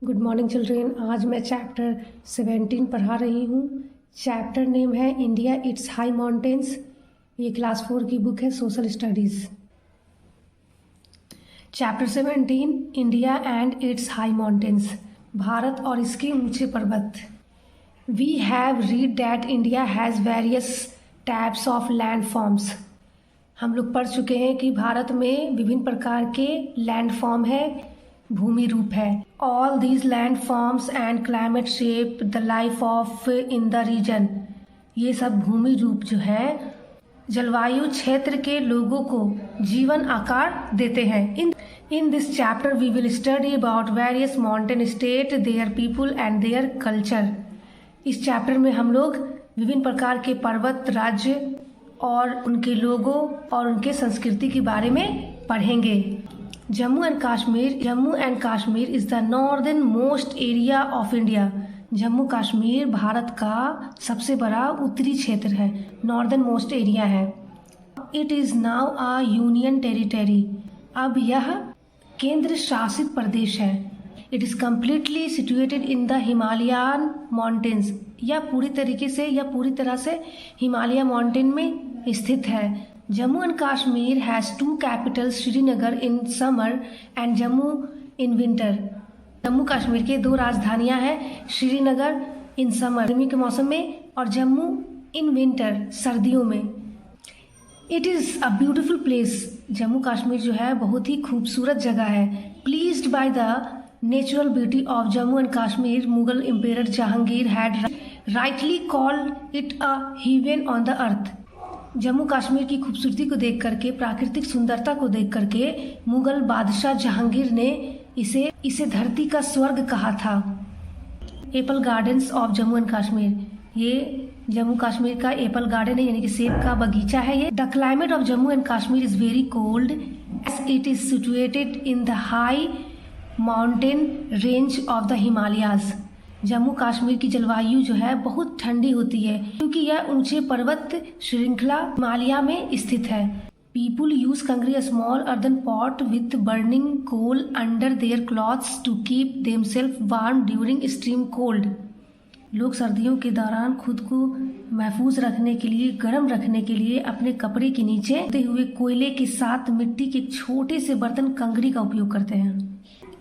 Good morning children. आज मैं chapter 17 पढ़ा रही हूँ। चैप्टर नेम है इंडिया इट्स हाई माउंटेन्स। ये क्लास 4 की बुक है, social studies. Chapter 17 India and its high mountains, Bharat और इसके ऊंचे पर्वत। We have read that India has various types of land forms. हम लोग पढ़ चुके हैं कि भारत में विभिन्न प्रकार के लैंड फॉर्म है, भूमि रूप है। All these land forms and climate shape the life of in the region. ये सब भूमि रूप जो है जलवायु क्षेत्र के लोगों को जीवन आकार देते हैं। In this chapter we will study about various mountain state, their people and their culture. इस चैप्टर में हम लोग विभिन्न प्रकार के पर्वत, राज्य और उनके लोगों और उनके संस्कृति के बारे में पढ़ेंगे। Jammu and Kashmir is the northern most area of India. Jammu Kashmir Bharat का सबसे बड़ा उत्तरी क्षेत्र है, नॉर्दर्न मोस्ट एरिया है। It is now a union territory. अब यह केंद्र शासित प्रदेश है। It is completely situated in the Himalayan mountains. यह पूरी तरह से हिमालय माउंटेन में स्थित है। Jammu and Kashmir has two capitals, Srinagar in summer and Jammu in winter. Jammu Kashmir के दो राजधानियां हैं, श्रीनगर इन समर गर्मी के मौसम में और जम्मू इन विंटर सर्दियों में। It is a beautiful place. Jammu Kashmir जो है बहुत ही खूबसूरत जगह है। Pleased by the natural beauty of Jammu and Kashmir, Mughal emperor Jahangir had rightly called it a heaven on the earth. Jammu Kashmir की खूबसूरती को देख करके, प्राकृतिक सुंदरता को देख करके मुगल बादशाह जहांगीर ने इसे धरती का स्वर्ग कहा था। Apple gardens of Jammu and Kashmir, ये जम्मू कश्मीर का एप्पल गार्डन है, यानी कि सेब का बगीचा है ये। The climate of Jammu and Kashmir is very cold as it is situated in the high mountain range of the Himalayas. Jammu Kashmir की जलवायु जो है बहुत ठंडी होती है क्योंकि यह ऊंचे पर्वत श्रृंखला हिमालय में स्थित है। People use kangri, a small earthen pot with burning coal under their clothes to keep themselves warm during extreme cold. लोग सर्दियों के दौरान खुद को महफूज रखने के लिए, गर्म रखने के लिए अपने कपड़े के नीचे होते हुए कोयले के साथ मिट्टी के छोटे से बर्तन कंकरी का उपयोग करते हैं।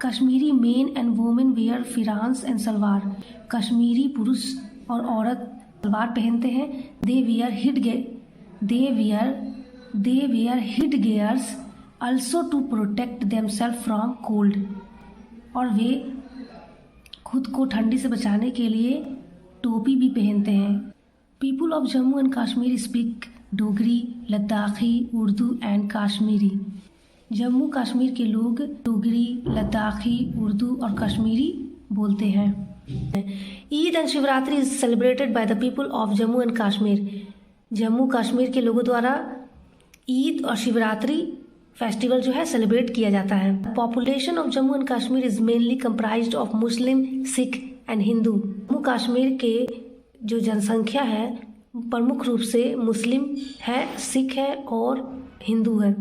Kashmiri men and women wear pheran and salwar. Kashmiri पुरुष और औरत सलवार पहनते हैं। They wear head gears also to protect themselves from cold. और वे खुद को ठंडी से बचाने के लिए टोपी भी पहनते हैं। People of Jammu and Kashmir speak Dogri, Ladakhi, Urdu and Kashmiri. Jammu Kashmir के लोग डोगरी, लद्दाखी, उर्दू और कश्मीरी बोलते हैं। Eid and Shivratri is celebrated by the people of Jammu and Kashmir. Jammu Kashmir के लोगों द्वारा ईद और शिवरात्रि फेस्टिवल जो है सेलिब्रेट किया जाता है। Population of Jammu and Kashmir is mainly comprised of Muslim, Sikh and Hindu. Jammu Kashmir के जो जनसंख्या है प्रमुख रूप से मुस्लिम है, सिख है और हिंदू है।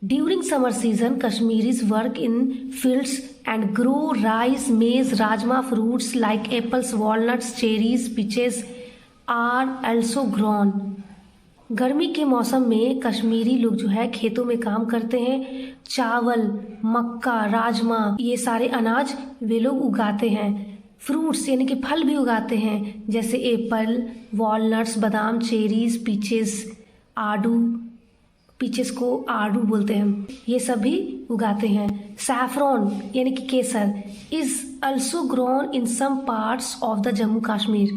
During summer season, Kashmiris work in fields and grow rice, maize, rajma, fruits like apples, walnuts, cherries, peaches are also grown. गर्मी के मौसम में कश्मीरी लोग जो है खेतों में काम करते हैं। चावल, मक्का, राजमा, ये सारे अनाज वे लोग उगाते हैं। फ्रूट्स यानी कि फल भी उगाते हैं, जैसे एप्पल, वॉलनट्स, बादाम, चेरीज, पीचेस को आड़ू बोलते हैं, ये सभी उगाते हैं। सैफरॉन यानी कि केसर is also grown in some parts of the Jammu Kashmir.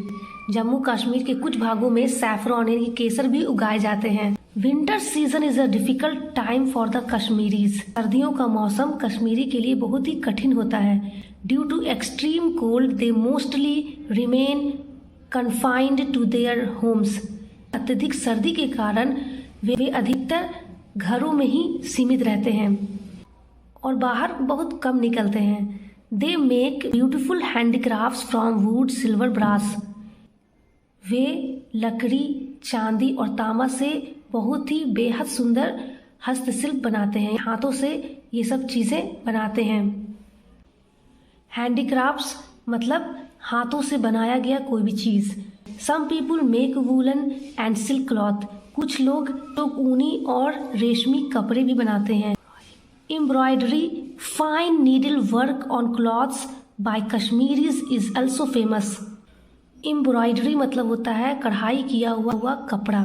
Jammu Kashmir के कुछ भागों में सैफरॉन यानी कि केसर भी उगाए जाते हैं। Winter season is a difficult time for the Kashmiris. सर्दियों का मौसम कश्मीरी के लिए बहुत ही कठिन होता है। Due to extreme cold they mostly remain confined to their homes. अत्यधिक सर्दी के कारण वे अधिकतर घरों में ही सीमित रहते हैं और बाहर बहुत कम निकलते हैं। They make beautiful handicrafts from wood, silver, brass. वे लकड़ी, चांदी और तांबा से बहुत ही बेहद सुंदर हस्तशिल्प बनाते हैं, हाथों से ये सब चीज़ें बनाते हैं। हैंडीक्राफ्ट्स मतलब हाथों से बनाया गया कोई भी चीज। Some people make woollen and silk cloth, कुछ लोग तो ऊनी और रेशमी कपड़े भी बनाते हैं। Embroidery, fine needle work on clothes by Kashmiris is also famous. Embroidery मतलब होता है कढ़ाई किया हुआ कपड़ा।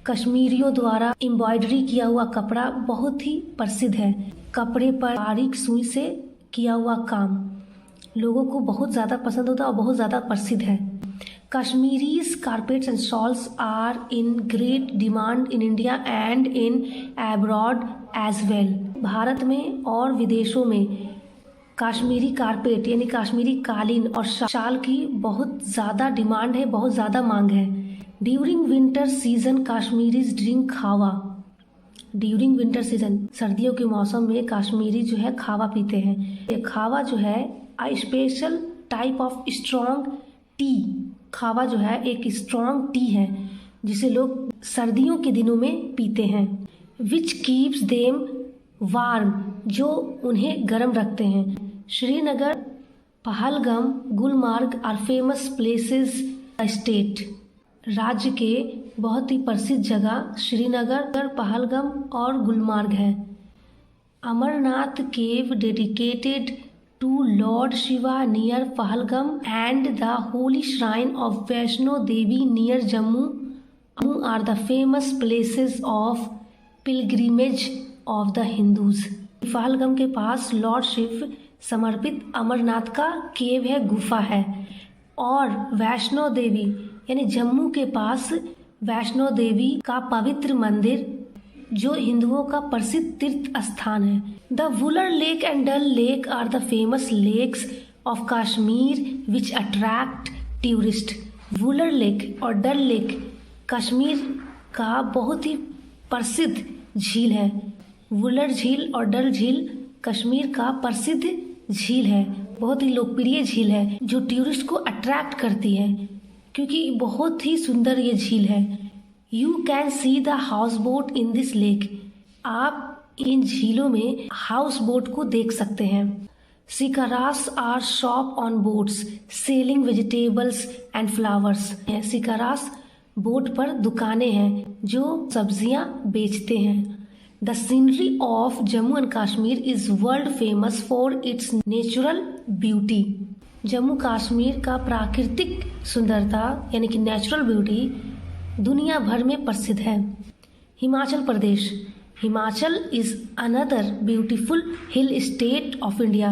कश्मीरियों द्वारा एम्ब्रॉयडरी किया हुआ कपड़ा बहुत ही प्रसिद्ध है। कपड़े पर बारीक सुई से किया हुआ काम लोगों को बहुत ज़्यादा पसंद होता है और बहुत ज़्यादा प्रसिद्ध है। Kashmiris carpets and shawls are in great demand in India and in abroad as well. Bharat में और विदेशों में कश्मीरी कारपेट यानी कश्मीरी कालीन और शाल की बहुत ज़्यादा डिमांड है, बहुत ज़्यादा मांग है। During winter season Kashmiris drink खावा। ड्यूरिंग विंटर सीजन सर्दियों के मौसम में कश्मीरी जो है खावा पीते हैं। ये खावा जो है a special type of strong T. खावा जो है एक स्ट्रॉन्ग टी है जिसे लोग सर्दियों के दिनों में पीते हैं। विच कीप्स देम वार्म, जो उन्हें गर्म रखते हैं। Srinagar, Pahalgam, Gulmarg are famous places state. राज्य के बहुत ही प्रसिद्ध जगह श्रीनगर, पहलगाम और गुलमार्ग है। Amarnath cave dedicated to lord Shiva near Pahalgam and the holy shrine of Vaishno Devi near Jammu are the famous places of pilgrimage of the Hindus. Pahalgam के पास लॉर्ड शिव समर्पित अमरनाथ का केव है, गुफा है। और वैष्णो देवी यानी जम्मू के पास वैष्णो देवी का पवित्र मंदिर जो हिंदुओं का प्रसिद्ध तीर्थ स्थान है। The Wular lake and Dal lake are the famous lakes of Kashmir which attract tourist. Wular lake और डल लेक कश्मीर का बहुत ही प्रसिद्ध झील है। वुलर झील और डल झील कश्मीर का प्रसिद्ध झील है, बहुत ही लोकप्रिय झील है जो टूरिस्ट को अट्रैक्ट करती है क्योंकि बहुत ही सुंदर ये झील है। You can see the house boat in this lake. आप इन झीलों में हाउस बोट को देख सकते हैं। Shikaras are shop on boats selling vegetables and flowers. Shikaras boat पर दुकानें हैं जो सब्जियां बेचते हैं। The scenery of Jammu and Kashmir is world famous for its natural beauty. Jammu Kashmir का प्राकृतिक सुंदरता यानी कि नेचुरल ब्यूटी दुनिया भर में प्रसिद्ध है। Himachal Pradesh, Himachal is another beautiful hill state of India.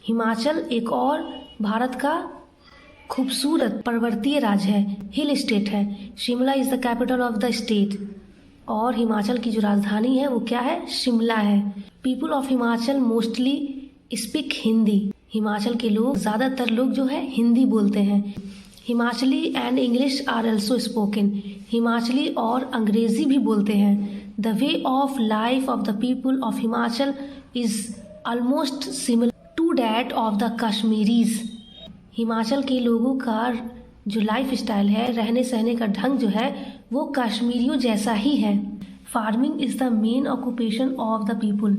Himachal एक और भारत का खूबसूरत पर्वतीय राज्य है, हिल स्टेट है। Shimla is the capital of the state और हिमाचल की जो राजधानी है वो क्या है, शिमला है। People of Himachal mostly speak Hindi. Himachal के लोग ज़्यादातर लोग जो है हिंदी बोलते हैं। Himachali and English are also spoken. Himachali और अंग्रेजी भी बोलते हैं। The way of life of the people of Himachal is almost similar to that of the Kashmiris. Himachal के लोगों का जो लाइफ स्टाइल है, रहने सहने का ढंग जो है वो कश्मीरियों जैसा ही है। Farming is the main occupation of the people.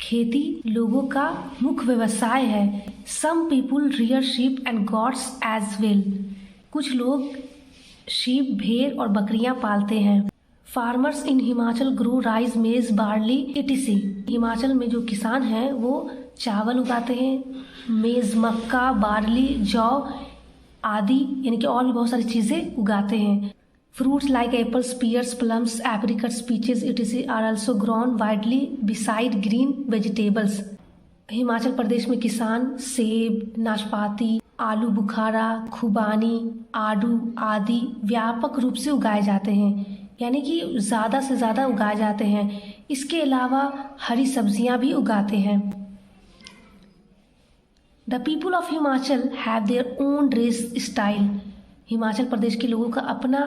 खेती लोगों का मुख्य व्यवसाय है। Some people rear sheep and goats as well. कुछ लोग शीप, भेड़ और बकरियां पालते हैं। Farmers in Himachal grow rice, maize, barley etc। Himachal में जो किसान हैं वो चावल उगाते हैं, मेज मक्का, बार्ली, जौ आदि यानी कि और भी बहुत सारी चीज़ें उगाते हैं। Fruits like apples, pears, plums, apricots, peaches etc are also grown widely beside green vegetables. Himachal Pradesh में किसान सेब, नाशपाती, आलू बुखारा, खुबानी, आड़ू आदि व्यापक रूप से उगाए जाते हैं, यानी कि ज़्यादा से ज़्यादा उगाए जाते हैं। इसके अलावा हरी सब्जियां भी उगाते हैं। The people of Himachal have their own dress style. Himachal Pradesh के लोगों का अपना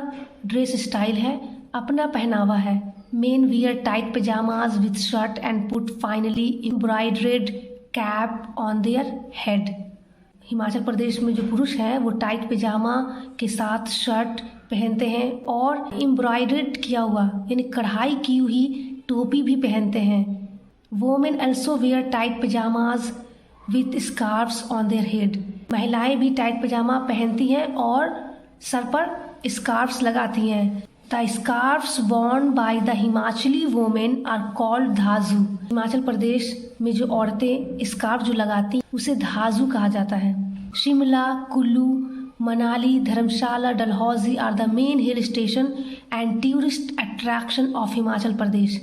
ड्रेस स्टाइल है, अपना पहनावा है। Men wear tight pyjamas with shirt and put finally embroidered cap on their head. Himachal Pradesh में जो पुरुष हैं वो टाइट पजामा के साथ शर्ट पहनते हैं और एम्ब्रॉयडर्ड किया हुआ यानी कढ़ाई की हुई टोपी भी पहनते हैं। Women also wear tight pyjamas with scarves on their head. महिलाएं भी टाइट पजामा पहनती हैं और सर पर स्कार्फ्स लगाती हैं। The scarfs worn by the Himachali women are called dhaju. Himachal Pradesh में जो औरतें स्कार्फ जो लगाती उसे धाजू कहा जाता है। Shimla, Kullu, Manali, Dharamshala, Dalhousie are the main hill station and tourist attraction of Himachal Pradesh.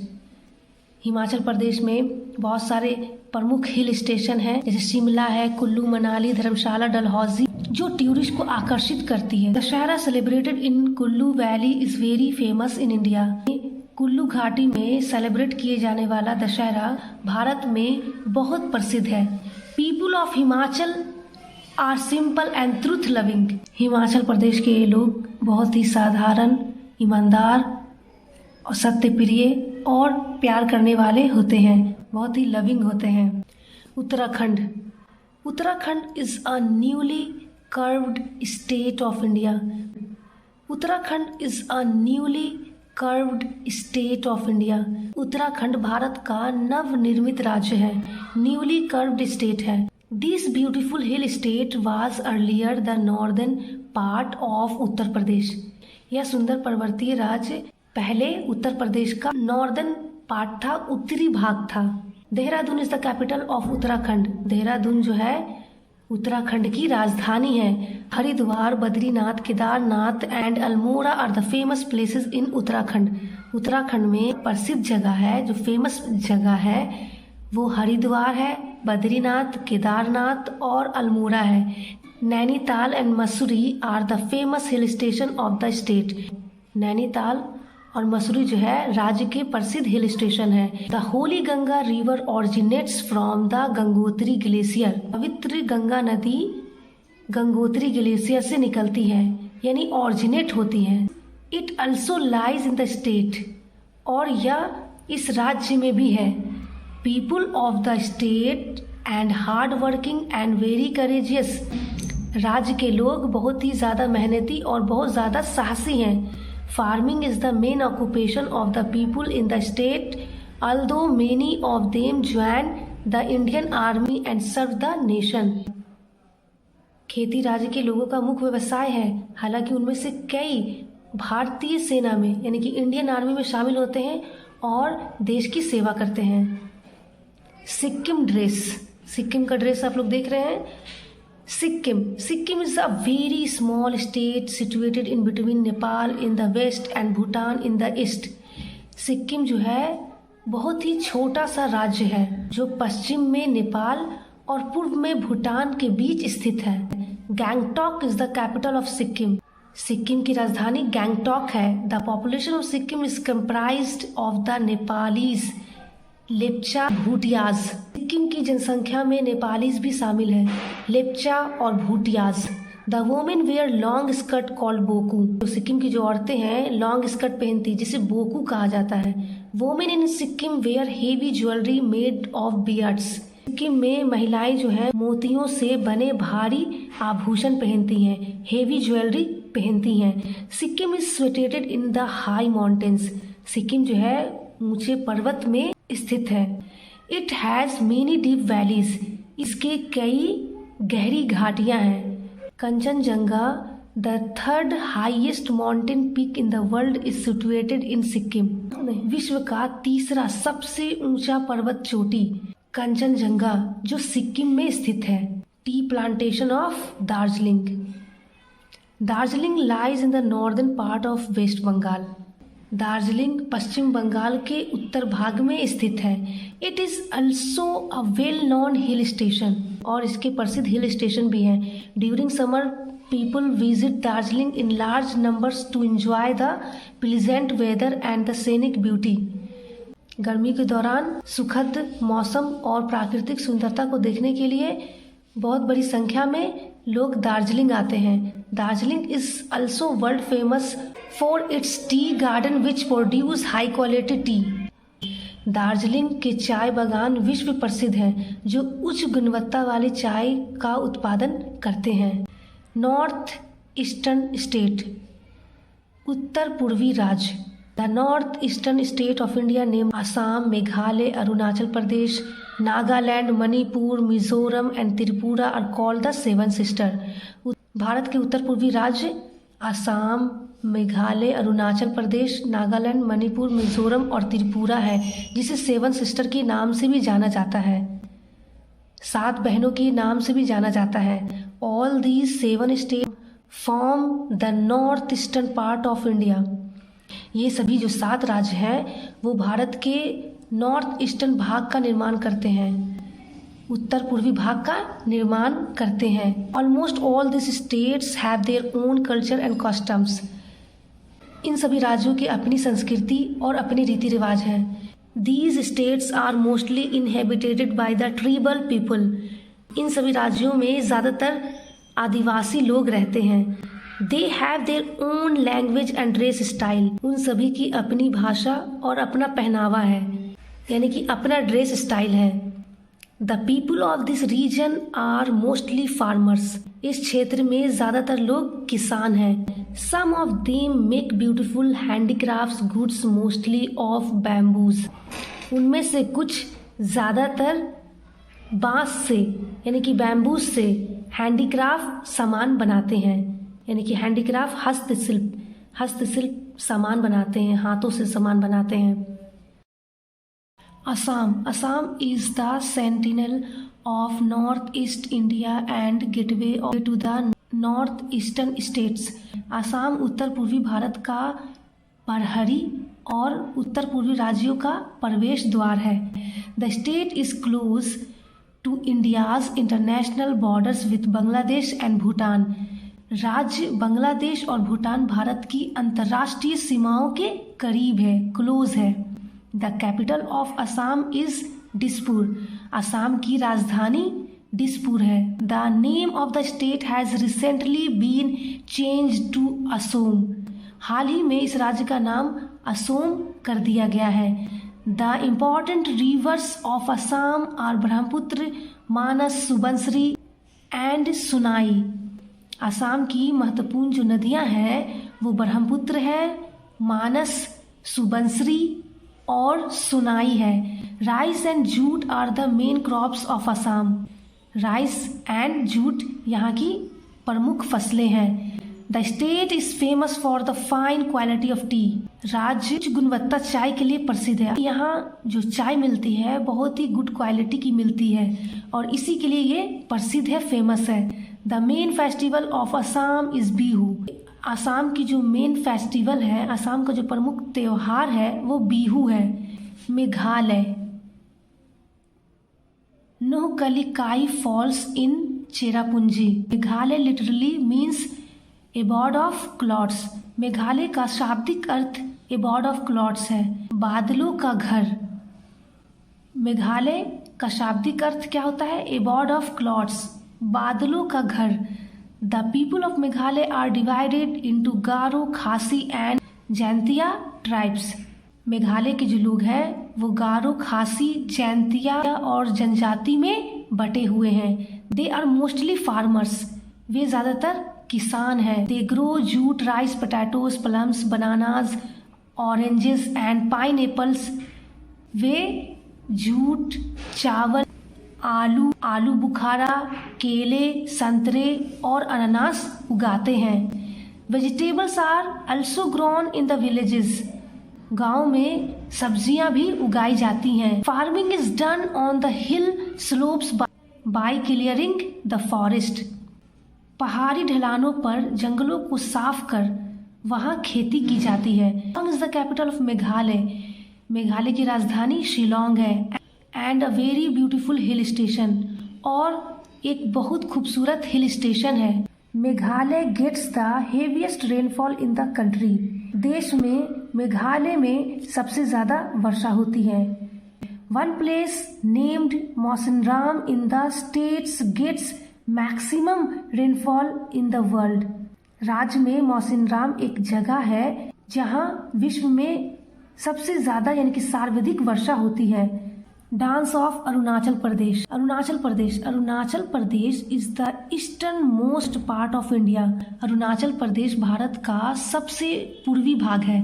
Himachal Pradesh में बहुत सारे प्रमुख हिल स्टेशन हैं, जैसे शिमला है, कुल्लू, मनाली, धर्मशाला, डलहौजी, जो टूरिस्ट को आकर्षित करती है। Dussehra celebrated in Kullu valley is very famous in India. Kullu घाटी में सेलिब्रेट किए जाने वाला दशहरा भारत में बहुत प्रसिद्ध है। People of Himachal are simple and truth loving. Himachal Pradesh के लोग बहुत ही साधारण, ईमानदार और सत्य प्रिय और प्यार करने वाले होते हैं, बहुत ही लविंग होते हैं। Uttarakhand. Uttarakhand is a newly carved state of India. Uttarakhand is a newly carved state of India. Uttarakhand Bharat का नवनिर्मित राज्य है, न्यूली कर्व्ड स्टेट है। This beautiful hill state was earlier the northern part of Uttar Pradesh. यह सुंदर पर्वतीय राज्य पहले उत्तर प्रदेश का नॉर्दर्न पार्ट था, उत्तरी भाग था। Dehradun is the capital of Uttarakhand. Dehradun जो है उत्तराखंड की राजधानी है। Haridwar, Badrinath, Kedarnath and Almora are the famous places in Uttarakhand. Uttarakhand में प्रसिद्ध जगह है, जो फेमस जगह है वो हरिद्वार है, बद्रीनाथ, केदारनाथ और अल्मोड़ा है। Nainital and Mussoorie are the famous hill station of the state. Nainital और मसूरी जो है राज्य के प्रसिद्ध हिल स्टेशन है। The holy Ganga river originates from the Gangotri glacier. पवित्र गंगा नदी गंगोत्री ग्लेशियर से निकलती है, यानी ऑरिजिनेट होती है। It also lies in the state, और यह इस राज्य में भी है। People of the state and hard working and very courageous. राज्य के लोग बहुत ही ज़्यादा मेहनती और बहुत ज़्यादा साहसी हैं। Farming is the main occupation of the people in the state, although many of them joined the Indian Army and served the nation. खेती राज्य के लोगों का मुख्य व्यवसाय है, हालांकि उनमें से कई भारतीय सेना में यानी कि इंडियन आर्मी में शामिल होते हैं और देश की सेवा करते हैं। सिक्किम ड्रेस। सिक्किम का ड्रेस आप लोग देख रहे हैं। Sikkim is a very small state situated in between Nepal in the west and Bhutan in the east. Sikkim जो है बहुत ही छोटा सा राज्य है, जो पश्चिम में नेपाल और पूर्व में भूटान के बीच स्थित है। Gangtok is the capital of Sikkim. Sikkim की राजधानी गैंगटॉक है। The population of Sikkim is comprised of the Nepalese, Lepcha, Bhutias. Sikkim की जनसंख्या में नेपालीज भी शामिल हैं, लेप्चा और Bhutias. The women wear long skirt called boku. तो सिक्किम की जो औरतें हैं लॉन्ग स्कर्ट पहनती, जिसे बोकू कहा जाता है। Women in Sikkim wear heavy jewellery made of beads. Sikkim में महिलाएं जो है मोतियों से बने भारी आभूषण पहनती हैं, हेवी ज्वेलरी पहनती हैं। Sikkim is situated in the high mountains. Sikkim जो है ऊंचे पर्वत में स्थित है। It has many deep valleys. इसके कई गहरी घाटियां हैं। Kanchenjunga, the third highest mountain peak in the world, is situated इन सिक्किम। विश्व का तीसरा सबसे ऊंचा पर्वत चोटी कंचनजंगा, जो सिक्किम में स्थित है। Tea plantation of Darjeeling. Darjeeling lies in the northern part of West Bengal. Darjeeling Paschim Bengal के उत्तर भाग में स्थित है। It is also a well known hill station, और इसके प्रसिद्ध हिल स्टेशन भी हैं। During summer people visit Darjeeling in large numbers to enjoy the pleasant weather and the scenic beauty. गर्मी के दौरान सुखद मौसम और प्राकृतिक सुंदरता को देखने के लिए बहुत बड़ी संख्या में लोग दार्जिलिंग आते हैं। Darjeeling is also world famous for its tea garden which produce high quality T. Darjeeling के चाय बागान विश्व प्रसिद्ध हैं, जो उच्च गुणवत्ता वाली चाय का उत्पादन करते हैं। नॉर्थ ईस्टर्न स्टेट, उत्तर पूर्वी राज्य। The north eastern state of India name Assam, Meghalaya, Arunachal Pradesh, Nagaland, Manipur, Mizoram and Tripura are called the seven sister. Bharat के उत्तर पूर्वी राज्य असम, मेघालय, अरुणाचल प्रदेश, नागालैंड, मणिपुर, मिजोरम और त्रिपुरा है, जिसे सेवन सिस्टर के नाम से भी जाना जाता है, 7 बहनों के नाम से भी जाना जाता है। All these 7 state form the north eastern part of India. ये सभी जो 7 राज्य हैं वो भारत के नॉर्थ ईस्टर्न भाग का निर्माण करते हैं, उत्तर पूर्वी भाग का निर्माण करते हैं। Almost all this states have their own culture and customs. इन सभी राज्यों की अपनी संस्कृति और अपने रीति रिवाज हैं। These states are mostly inhabited by the tribal people. इन सभी राज्यों में ज़्यादातर आदिवासी लोग रहते हैं। They have their own language and dress style. उन सभी की अपनी भाषा और अपना पहनावा है, यानी कि अपना ड्रेस स्टाइल है। The people of this region are mostly farmers. इस क्षेत्र में ज़्यादातर लोग किसान हैं। Some of them make beautiful handicrafts goods mostly of bamboos. उनमें से कुछ ज़्यादातर बांस से यानी कि बैम्बूज से हैंडीक्राफ्ट सामान बनाते हैं, यानी कि हैंडीक्राफ्ट हस्तशिल्प सामान बनाते हैं, हाथों से सामान बनाते हैं। Assam is the sentinel of northeast India and gateway to the northeastern states. Assam उत्तर पूर्वी भारत का प्रहरी और उत्तर पूर्वी राज्यों का प्रवेश द्वार है। The state is close to India's international borders with Bangladesh and Bhutan. राज्य बांग्लादेश और भूटान भारत की अंतर्राष्ट्रीय सीमाओं के करीब है, क्लोज है। The capital of Assam is Dispur. Assam की राजधानी दिसपुर है। The name of the state has recently been change to Asom. हाल ही में इस राज्य का नाम असोम कर दिया गया है। The important rivers of Assam are Brahmaputra, Manas, Subansiri and Sunai. Assam की महत्वपूर्ण जो नदियां हैं वो ब्रह्मपुत्र है, मानस, सुबनसिरी और सुनाई है। Rice and jute are the main crops of Assam. Rice and jute यहाँ की प्रमुख फसलें हैं। The state is famous for the fine quality of tea. राज्य उच्च गुणवत्ता चाय के लिए प्रसिद्ध है। यहाँ जो चाय मिलती है बहुत ही गुड क्वालिटी की मिलती है और इसी के लिए ये प्रसिद्ध है, फेमस है। The main festival of Assam is Bihu. Assam की जो मेन फेस्टिवल है, असम का जो प्रमुख त्योहार है वो बिहू है। Meghalaya, Nohkalikai falls in Cherrapunji. Meghalaya literally means abode of clouds. Meghalaya का शाब्दिक अर्थ एबॉर्ड ऑफ क्लाउड्स है, बादलों का घर। मेघालय का शाब्दिक अर्थ क्या होता है? एबॉर्ड ऑफ क्लाउड्स, बादलों का घर। The people of Meghalaya are divided into Garo, Khasi and Jaintia tribes. Meghalaya के जो लोग हैं वो गारो, खासी, जैंतिया और जनजाति में बटे हुए हैं। They are mostly farmers. वे ज़्यादातर किसान हैं। They grow jute, rice, potatoes, plums, bananas, oranges and pineapples. वे जूट, चावल, आलू बुखारा, केले, संतरे और अनानास उगाते हैं। Vegetables are also grown in the villages. गांव में सब्जियां भी उगाई जाती हैं। Farming is done on the hill slopes by clearing the forest. पहाड़ी ढलानों पर जंगलों को साफ कर वहां खेती की जाती है। Shillong is the capital of Meghalaya. Meghalaya की राजधानी शिलोंग है। And a very beautiful hill station, और एक बहुत खूबसूरत हिल स्टेशन है। Meghalaya gets the heaviest rainfall in the country. देश में मेघालय में सबसे ज्यादा वर्षा होती है। One place named Mawsynram in the states gets maximum rainfall in the world. राज्य में मौसिनराम एक जगह है जहां विश्व में सबसे ज्यादा यानी कि सर्वाधिक वर्षा होती है। Dance of Arunachal Pradesh. Arunachal Pradesh is the eastern most part of India. Arunachal Pradesh Bharat का सबसे पूर्वी भाग है।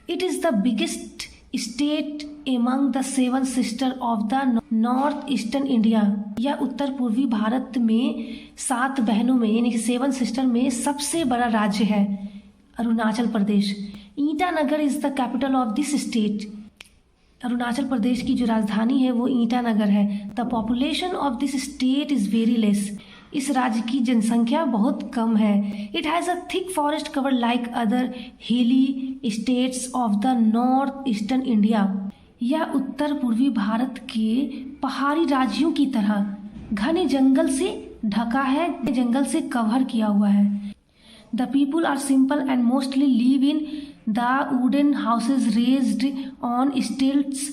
It is the biggest state among the seven sister of the north eastern India. यह उत्तर पूर्वी भारत में 7 बहनों में यानी कि 7 सिस्टर में सबसे बड़ा राज्य है Arunachal Pradesh. Itanagar is the capital of this state. Arunachal Pradesh की जो राजधानी है वो ईटानगर है। The population of this state is very less. इस राज्य की जनसंख्या बहुत कम है। It has a thick forest cover like other hilly states of the north eastern India. यह उत्तर पूर्वी भारत के पहाड़ी राज्यों की तरह घने जंगल से ढका है, जंगल से कवर किया हुआ है। The people are simple and mostly live in the wooden houses raised on stilts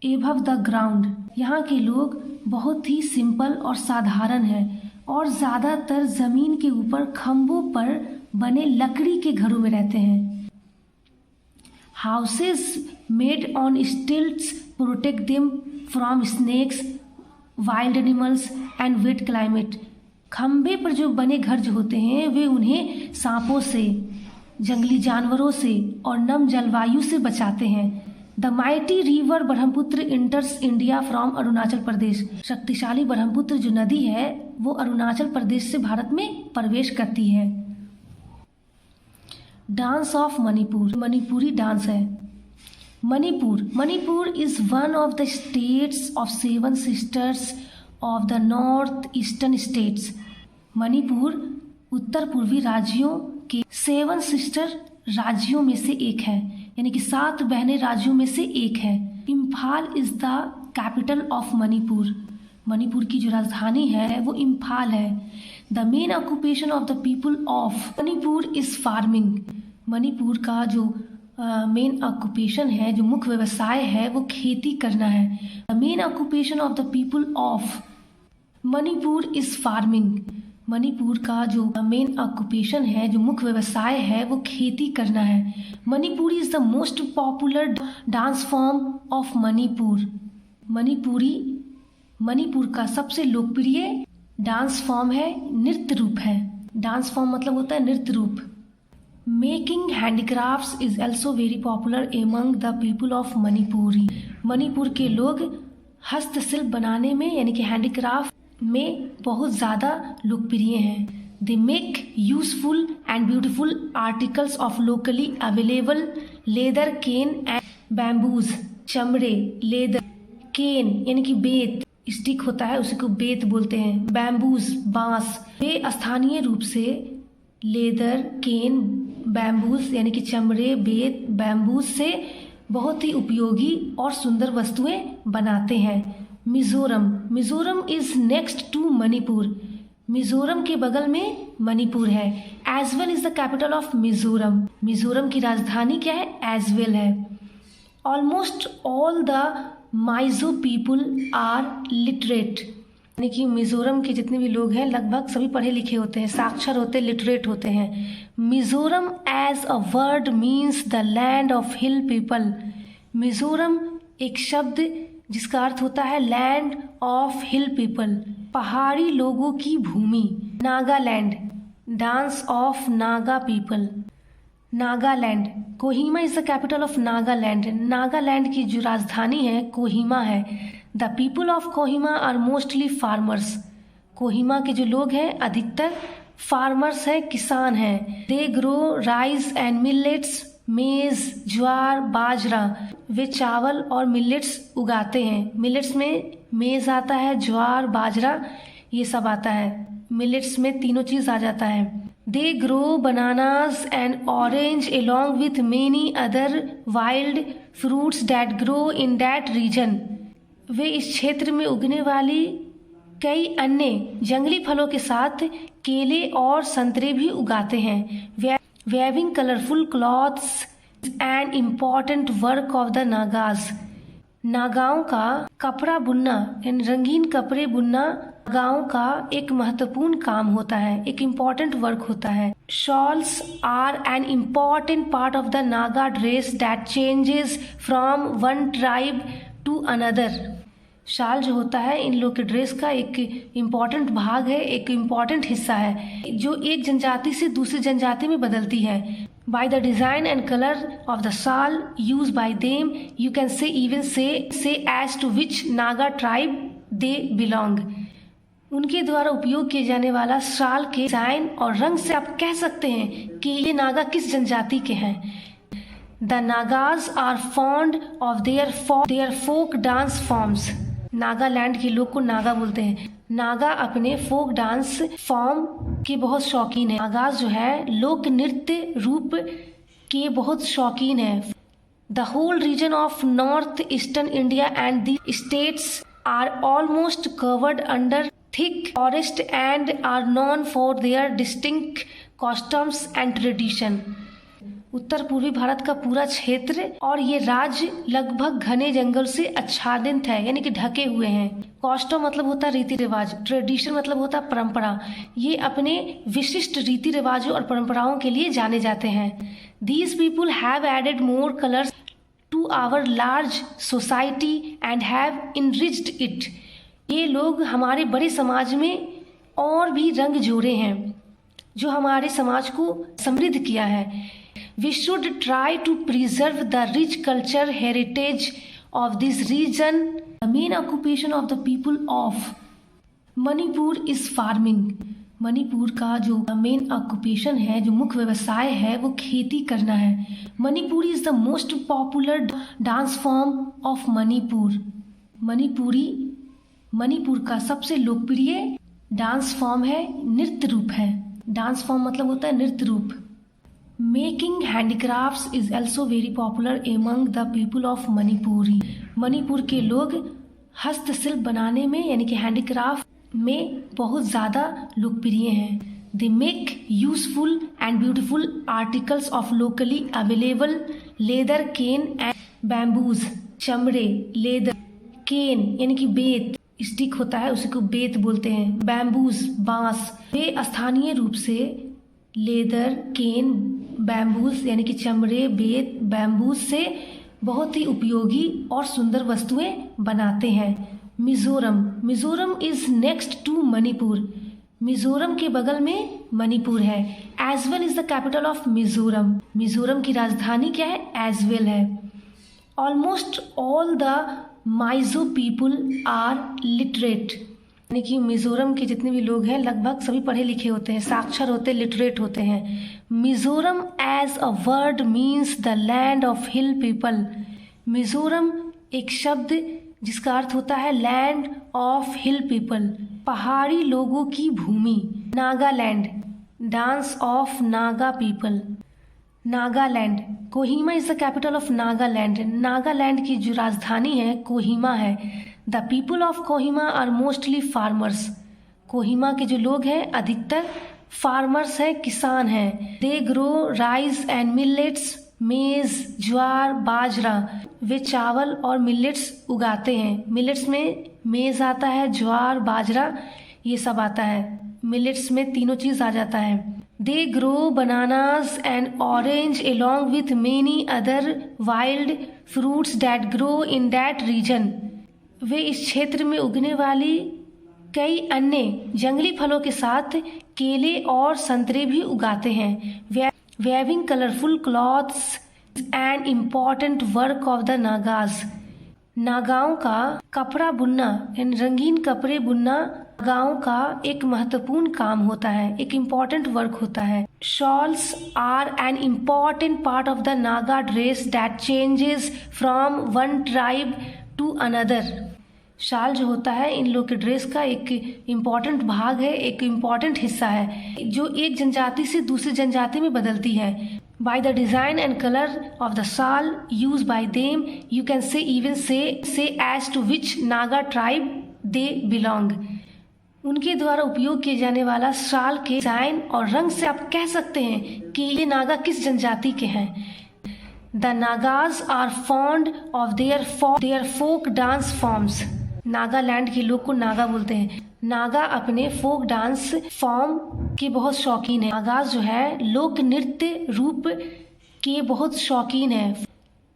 above the ground. यहाँ के लोग बहुत ही सिंपल और साधारण हैं और ज़्यादातर ज़मीन के ऊपर खम्भों पर बने लकड़ी के घरों में रहते हैं। Houses made on stilts protect them from snakes, wild animals and wet climate. खम्भे पर जो बने घर जो होते हैं वे उन्हें सांपों से, जंगली जानवरों से और नम जलवायु से बचाते हैं। The mighty river Brahmaputra enters India from Arunachal Pradesh. शक्तिशाली ब्रह्मपुत्र जो नदी है वो अरुणाचल प्रदेश से भारत में प्रवेश करती है। Dance of Manipur, Manipuri dance है। Manipur is one of the states of 7 sisters of the north eastern states. Manipur उत्तर पूर्वी राज्यों के 7 सिस्टर राज्यों में से एक है, यानी कि 7 बहनें राज्यों में से एक है। Imphal is the capital of Manipur. Manipur की जो राजधानी है वो इम्फाल है। The main occupation of the people of Manipur is farming. Manipur का जो मेन ऑक्यूपेशन है, जो मुख्य व्यवसाय है वो खेती करना है। The main occupation of the people of Manipur is farming. Manipur का जो मेन ऑक्यूपेशन है, जो मुख्य व्यवसाय है वो खेती करना है। Manipuri is the most popular dance form of Manipur. Manipur का सबसे लोकप्रिय डांस फॉर्म है, नृत्य रूप है। डांस फॉर्म मतलब होता है नृत्य रूप। Making handicrafts is also very popular among the people of Manipuri. Manipur के लोग हस्तशिल्प बनाने में यानी कि हैंडीक्राफ्ट में बहुत ज़्यादा लोकप्रिय हैं। They make useful and beautiful articles of locally available leather, cane and bamboos. चमड़े, लेदर, केन यानी कि बेत, स्टिक होता है उसी को बेत बोलते हैं, बैम्बूज बांस। वे स्थानीय रूप से लेदर, केन, बैम्बूज यानी कि चमड़े, बेत, बैम्बूज से बहुत ही उपयोगी और सुंदर वस्तुएं बनाते हैं। Mizoram is next to Manipur. Mizoram के बगल में मणिपुर है। Aizawl is the capital of Mizoram. Mizoram की राजधानी क्या है? एजवेल है। Almost all the Mizo people are literate, यानी कि मिजोरम के जितने भी लोग हैं लगभग सभी पढ़े लिखे होते हैं, साक्षर होते हैं, लिटरेट होते हैं। Mizoram as a word means the land of hill people. Mizoram एक शब्द जिसका अर्थ होता है लैंड ऑफ हिल पीपल, पहाड़ी लोगों की भूमि। Nagaland, dance of Naga people. Nagaland, Kohima is the capital of Nagaland. Nagaland की जो राजधानी है कोहिमा है। The people of Kohima are mostly farmers. Kohima के जो लोग हैं अधिकतर फार्मर्स हैं, किसान हैं। They grow rice and millets, maize, jowar, बाजरा। वे चावल और मिलेट्स उगाते हैं। मिलेट्स में मेज आता है, ज्वार, बाजरा ये सब आता है। मिलेट्स में तीनों चीज आ जाता है। They grow bananas and orange along with many other wild fruits that grow in that region. वे इस क्षेत्र में उगने वाली कई अन्य जंगली फलों के साथ केले और संतरे भी उगाते हैं। Weaving colourful clothes and important work of the Nagas. नागाओं का कपड़ा बुनना, रंगीन कपड़े बुनना नागाओं का एक महत्वपूर्ण काम होता है, एक इम्पॉर्टेंट वर्क होता है। Shawls are an important part of the Naga dress that changes from one tribe to another. Shawl जो होता है इन लोग के ड्रेस का एक इम्पॉर्टेंट भाग है, एक इम्पॉर्टेंट हिस्सा है जो एक जनजाति से दूसरी जनजाति में बदलती है। By the design and color of the shawl used by them, you can say as to which Naga tribe they belong. उनके द्वारा उपयोग किए जाने वाला शाल के डिजाइन और रंग से आप कह सकते हैं कि ये नागा किस जनजाति के हैं. The Nagas are fond of their folk dance forms. Nagaland के लोग को नागा बोलते हैं. नागा अपने फोक डांस फॉर्म के बहुत शौकीन है. नागाज जो है लोक नृत्य रूप के बहुत शौकीन है. The whole region of north eastern India and the states are almost covered under thick forest and are known for their distinct costumes and tradition. उत्तर पूर्वी भारत का पूरा क्षेत्र और ये राज्य लगभग घने जंगल से आच्छादित है, यानी कि ढके हुए हैं. कॉस्टम मतलब होता है रीति रिवाज, ट्रेडिशन मतलब होता है परंपरा. ये अपने विशिष्ट रीति रिवाजों और परंपराओं के लिए जाने जाते हैं. These people have added more colors to our large society and have enriched it. ये लोग हमारे बड़े समाज में और भी रंग जोड़े हैं जो हमारे समाज को समृद्ध किया है. We should try to preserve the rich culture heritage of this region. The main occupation of the people of Manipur is farming. Manipur का जो मेन ऑक्यूपेशन है, जो मुख्य व्यवसाय है, वो खेती करना है. Manipuri is the most popular dance form of Manipur. Manipur का सबसे लोकप्रिय डांस फॉर्म है, नृत्य रूप है. डांस फॉर्म मतलब होता है नृत्य रूप. Making handicrafts is also very popular among the people of Manipuri. Manipur के लोग हस्तशिल्प बनाने में यानी कि हैंडीक्राफ्ट में बहुत ज़्यादा लोकप्रिय हैं. They make useful and beautiful articles of locally available leather, cane and bamboos. चमड़े, लेदर, केन यानी कि बेत, स्टिक होता है उसी को बेत बोलते हैं. बैम्बूज, बांस. वे स्थानीय रूप से लेदर, केन, बैम्बूज यानी कि चमड़े, बेत, बैम्बूज से बहुत ही उपयोगी और सुंदर वस्तुएं बनाते हैं. Mizoram is next to Manipur. Mizoram के बगल में मणिपुर है. Aizawl is the capital of Mizoram. Mizoram की राजधानी क्या है? एजवेल है. Almost all the Mizo people are literate. यानी कि मिजोरम के जितने भी लोग हैं लगभग सभी पढ़े लिखे होते हैं, साक्षर होते हैं, लिटरेट होते हैं. Mizoram as a word means the land of hill people. Mizoram एक शब्द जिसका अर्थ होता है लैंड ऑफ हिल पीपल, पहाड़ी लोगों की भूमि. Nagaland, dance of Naga people. Nagaland, Kohima is the capital of Nagaland. Nagaland की जो राजधानी है कोहिमा है. The people of Kohima are mostly farmers. Kohima के जो लोग हैं अधिकतर फार्मर्स हैं, किसान हैं. They grow rice and millets, maize, jowar, बाजरा. वे चावल और मिलेट्स उगाते हैं. मिलेट्स में मेज आता है, ज्वार, बाजरा ये सब आता है. मिलेट्स में तीनों चीज आ जाता है. They grow bananas and orange along with many other wild fruits that grow in that region. वे इस क्षेत्र में उगने वाली कई अन्य जंगली फलों के साथ केले और संतरे भी उगाते हैं. Weaving colourful clothes and important work of the Nagas. नागाओं का कपड़ा बुनना यानी रंगीन कपड़े बुनना नागाओं का एक महत्वपूर्ण काम होता है, एक इम्पॉर्टेंट वर्क होता है. Shawls are an important part of the Naga dress that changes from one tribe to another. Shawl जो होता है इन लोग के ड्रेस का एक इम्पॉर्टेंट भाग है, एक इम्पॉर्टेंट हिस्सा है जो एक जनजाति से दूसरी जनजाति में बदलती है. By the design and color of the shawl used by them, you can say as to which Naga tribe they belong. उनके द्वारा उपयोग किए जाने वाला शाल के डिजाइन और रंग से आप कह सकते हैं कि ये नागा किस जनजाति के हैं. The Nagas are fond of their folk dance forms. Nagaland के लोग को नागा बोलते हैं. नागा अपने फोक डांस फॉर्म के बहुत शौकीन है. नागाज जो है लोक नृत्य रूप के बहुत शौकीन है.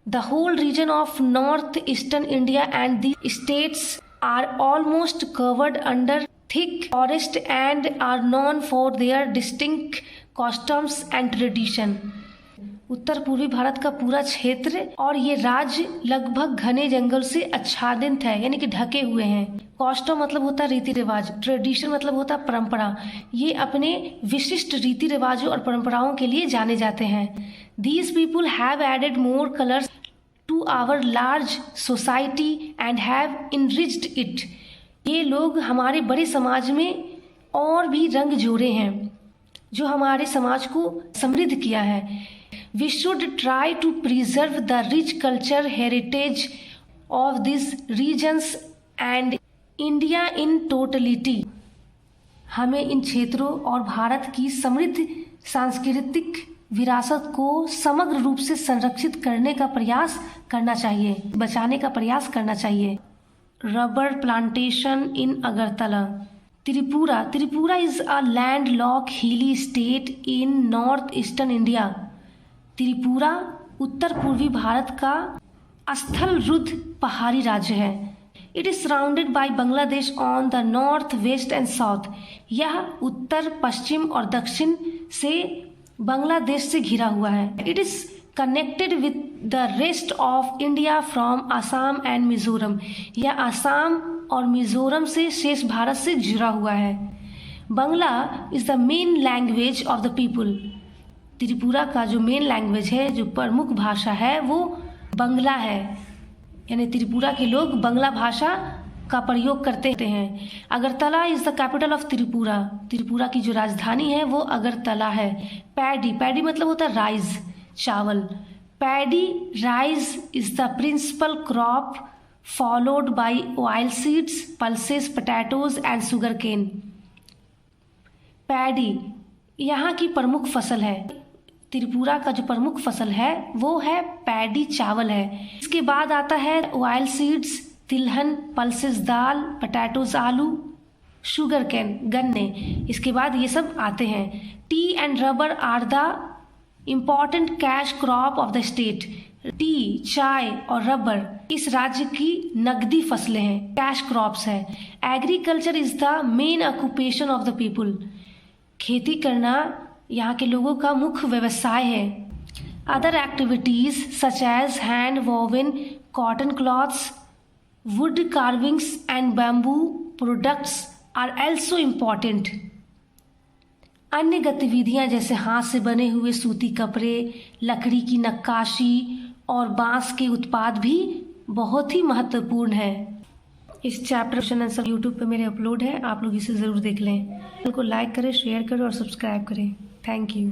The whole region of north eastern India and the states are almost covered under thick forest and are known for their distinct costumes and tradition. उत्तर पूर्वी भारत का पूरा क्षेत्र और ये राज्य लगभग घने जंगल से आच्छादित है, यानी कि ढके हुए हैं। कॉस्टम मतलब होता है रीति रिवाज, ट्रेडिशन मतलब होता है परंपरा। ये अपने विशिष्ट रीति रिवाजों और परंपराओं के लिए जाने जाते हैं। These people have added more colors to our large society and have enriched it. ये लोग हमारे बड़े समाज में और भी रंग जोड़े हैं, जो हमारे समाज को समृद्ध किया है। We should try to preserve the rich culture heritage of these regions and India in totality. हमें इन क्षेत्रों और भारत की समृद्ध सांस्कृतिक विरासत को समग्र रूप से संरक्षित करने का प्रयास करना चाहिए, बचाने का प्रयास करना चाहिए। Rubber plantation in Agartala. Tripura is a landlock hilly state in north eastern India. Tripura उत्तर पूर्वी भारत का स्थल रुद्ध पहाड़ी राज्य है। It is surrounded by Bangladesh on the north, west and south. यह उत्तर, पश्चिम और दक्षिण से बांग्लादेश से घिरा हुआ है। It is connected with the rest of India from Assam and Mizoram. यह आसाम और मिजोरम से शेष भारत से जुड़ा हुआ है। Bangla is the main language of the people. Tripura का जो मेन लैंग्वेज है, जो प्रमुख भाषा है, वो बांग्ला है, यानी त्रिपुरा के लोग बांग्ला भाषा का प्रयोग करते हैं। Agartala is the capital of Tripura. Tripura की जो राजधानी है वो अगरतला है। पैडी मतलब होता है राइस, चावल। Paddy rice is the principal crop followed by oil seeds, pulses, potatoes and sugar cane. Paddy यहाँ की प्रमुख फसल है। त्रिपुरा का जो प्रमुख फसल है वो है पैडी, चावल है। इसके बाद आता है ऑयल सीड्स, तिलहन, पल्सेस, दाल, पोटैटोज, आलू, शुगर केन, गन्ने। इसके बाद ये सब आते हैं। Tea and rubber are the important cash crop of the state. Tea, चाय और रबर इस राज्य की नकदी फसलें हैं, कैश क्रॉप्स है। Agriculture is the main occupation of the people. खेती करना यहाँ के लोगों का मुख्य व्यवसाय है। Other activities such as hand woven cotton clothes, would carvings and bamboo products are also important. अन्य गतिविधियां जैसे हाथ से बने हुए सूती कपड़े, लकड़ी की नक्काशी और बांस के उत्पाद भी बहुत ही महत्वपूर्ण है। इस चैप्टर क्वेश्चन आंसर यूट्यूब पे मेरे अपलोड है, आप लोग इसे ज़रूर देख लें। इनको लाइक करें, शेयर करें और सब्सक्राइब करें। Thank you.